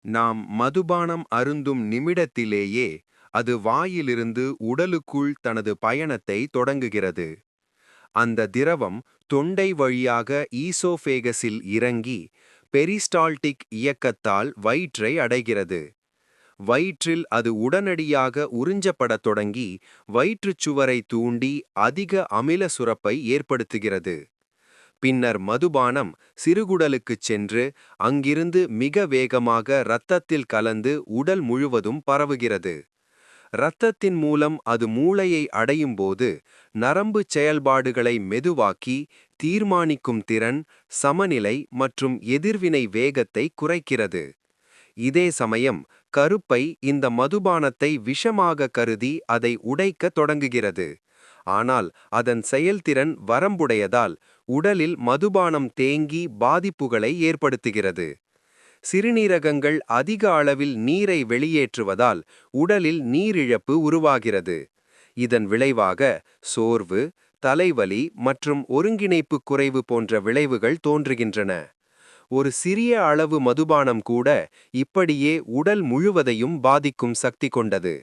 நாம் மதுபானம் அருந்தும் நிமிடத்திலேயே அது வாயிலிருந்து உடலுக்குள் தனது பயணத்தை தொடங்குகிறது. அந்த திரவம் தொண்டை வழியாக ஈசோஃபேகஸில் இறங்கி பெரிஸ்டால்டிக் இயக்கத்தால் வயிற்றை அடைகிறது. வயிற்றில் அது உடனடியாக உறிஞ்சப்படத் தொடங்கி வயிற்றுச் சுவரை தூண்டி அதிக அமில சுரப்பை ஏற்படுத்துகிறது. பின்னர் மதுபானம் சிறுகுடலுக்குச் சென்று அங்கிருந்து மிக வேகமாக இரத்தத்தில் கலந்து உடல் முழுவதும் பரவுகிறது. இரத்தத்தின் மூலம் அது மூளையை அடையும் போது நரம்புச் செயல்பாடுகளை மெதுவாக்கி தீர்மானிக்கும் திறன், சமநிலை மற்றும் எதிர்வினை வேகத்தை குறைக்கிறது. இதே சமயம் கருப்பை இந்த மதுபானத்தை விஷமாக கருதி அதை உடைக்கத் தொடங்குகிறது. ஆனால் அதன் செயல்திறன் வரம்புடையதால் உடலில் மதுபானம் தேங்கி பாதிப்புகளை ஏற்படுத்துகிறது. சிறுநீரகங்கள் அதிக அளவில் நீரை வெளியேற்றுவதால் உடலில் நீரிழப்பு உருவாகிறது. இதன் விளைவாக சோர்வு, தலைவலி மற்றும் ஒருங்கிணைப்பு குறைவு போன்ற விளைவுகள் தோன்றுகின்றன. ஒரு சிறிய அளவு மதுபானம் கூட இப்படியே உடல் முழுவதையும் பாதிக்கும் சக்தி கொண்டது.